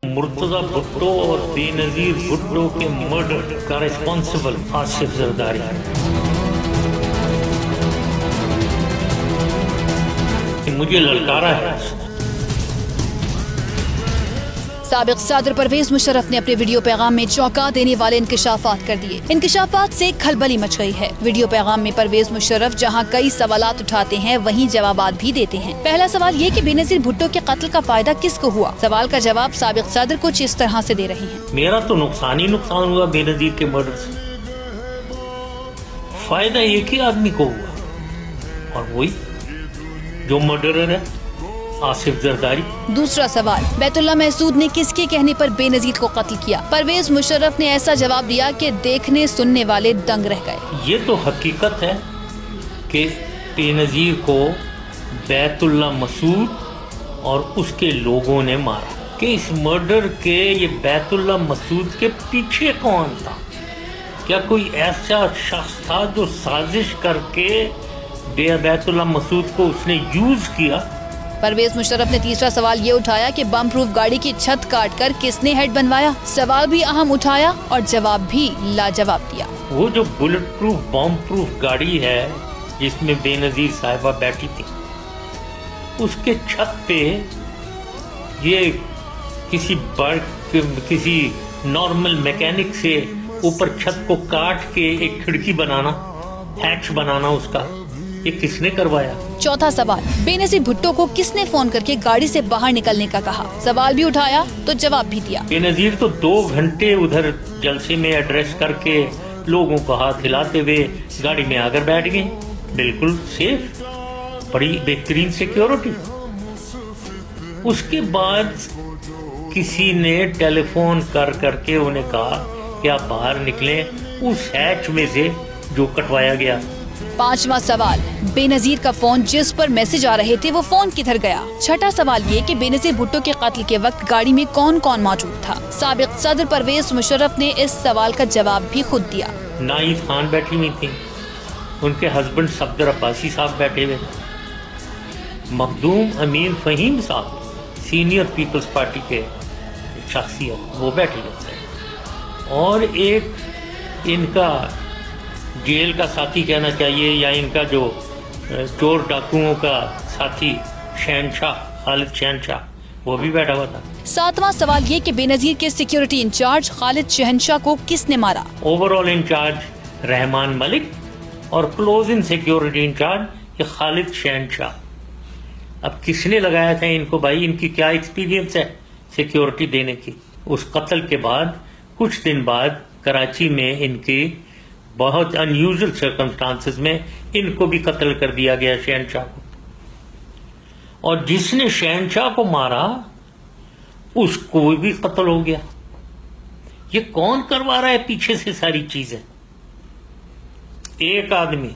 मुर्तजा भुट्टो और बेनजीर भुट्टो के मर्डर का रिस्पॉन्सिबल आसिफ जरदारी मुझे ललकारा है। साबिक सदर परवेज मुशर्रफ ने अपने वीडियो पैगाम में चौंका देने वाले इंकशाफात कर दिए। इंकशाफात से खलबली मच गई है। वीडियो पैगाम में परवेज मुशर्रफ जहां कई सवालात उठाते हैं वहीं जवाबात भी देते हैं। पहला सवाल ये कि बेनजीर भुट्टो के कत्ल का फायदा किसको हुआ? सवाल का जवाब साबिक सदर कुछ इस तरह से दे रहे हैं। मेरा तो नुकसान ही नुकसान हुआ बेनजीर के मर्डर से। फायदा एक ही आदमी को हुआ और वही जो मर्डरर है, आसिफ जरदारी। दूसरा सवाल, बैतुल्लाह महसूद ने किसके कहने पर बेनजीर को कत्ल किया? परवेज मुशर्रफ ने ऐसा जवाब दिया कि देखने सुनने वाले दंग रह गए। ये तो हकीकत है कि बेनजीर को बैतुल्लाह महसूद और उसके लोगों ने मारा। कि इस मर्डर के ये बैतुल्लाह महसूद के पीछे कौन था? क्या कोई ऐसा शख्स था जो साजिश करके बैतुल्लाह महसूद को उसने यूज किया? परवेज मुशर्रफ ने तीसरा सवाल ये उठाया कि बम प्रूफ गाड़ी की छत काटकर किसने हेड बनवाया? सवाल भी अहम उठाया और जवाब भी लाजवाब दिया। वो जो बुलेट प्रूफ बम प्रूफ गाड़ी है जिसमें बेनजीर साहिबा बैठी थी, उसके छत पे ये किसी नॉर्मल मैकेनिक से ऊपर छत को काट के एक खिड़की बनाना, हैच बनाना, उसका ये किसने करवाया? चौथा सवाल, बेनजीर भुट्टो को किसने फोन करके गाड़ी से बाहर निकलने का कहा? सवाल भी उठाया तो जवाब भी दिया। बेनजीर तो 2 घंटे उधर जलसे में एड्रेस करके लोगों को हाथ हिलाते हुए गाड़ी में आकर बैठ गए, बिल्कुल सेफ, बड़ी बेहतरीन सिक्योरिटी। उसके बाद किसी ने टेलीफोन कर करके उन्हें कहा कि आप बाहर निकलें उस हैच में से जो कटवाया गया। पांचवा सवाल, बेनजीर का फोन जिस पर मैसेज आ रहे थे वो फोन किधर गया? छठा सवाल ये कि बेनजीर भुट्टो के कत्ल के वक्त गाड़ी में कौन कौन मौजूद था? साबिक सदर परवेज मुशर्रफ ने इस सवाल का जवाब भी खुद दिया। नाइद खान बैठी हुई थी, उनके हस्बैंड सफदर अब्बासी साहब बैठे हुए, मखदूम अमीन फहीम साहब सीनियर पीपल्स पार्टी के शख्सियत वो बैठे हुए थे, और एक इनका जेल का साथी कहना चाहिए या इनका जो चोर डाकुओं का साथी शहनशाह, खालिद शहनशाह, वो भी बैठा हुआ था। सातवां सवाल ये कि बेनजीर के सिक्योरिटी इंचार्ज खालिद शहनशाह को किसने मारा? ओवरऑल इंचार्ज रहमान मलिक और क्लोज इन सिक्योरिटी इंचार्ज ये खालिद शहनशाह। अब किसने लगाया था इनको? भाई इनकी क्या एक्सपीरियंस है सिक्योरिटी देने की? उस कत्ल के बाद कुछ दिन बाद कराची में इनकी बहुत अनयूजुअल सर्कमस्टांसेस में इनको भी कत्ल कर दिया गया, शहनशाह को। और जिसने शहनशाह को मारा उसको भी कत्ल हो गया। ये कौन करवा रहा है पीछे से सारी चीजें? एक आदमी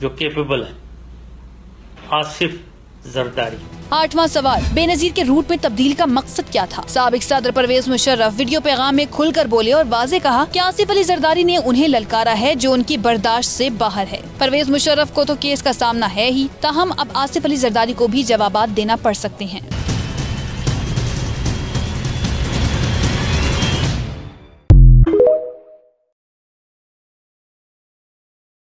जो कैपेबल है, आसिफ जरदारी। आठवां सवाल, बेनजीर के रूट में तब्दील का मकसद क्या था? साबिक सदर परवेज मुशर्रफ वीडियो पैगाम में खुलकर बोले और वाज़े कहा कि आसिफ अली जरदारी ने उन्हें ललकारा है जो उनकी बर्दाश्त से बाहर है। परवेज मुशर्रफ को तो केस का सामना है ही, ताहम अब आसिफ अली जरदारी को भी जवाबात देना पड़ सकते हैं।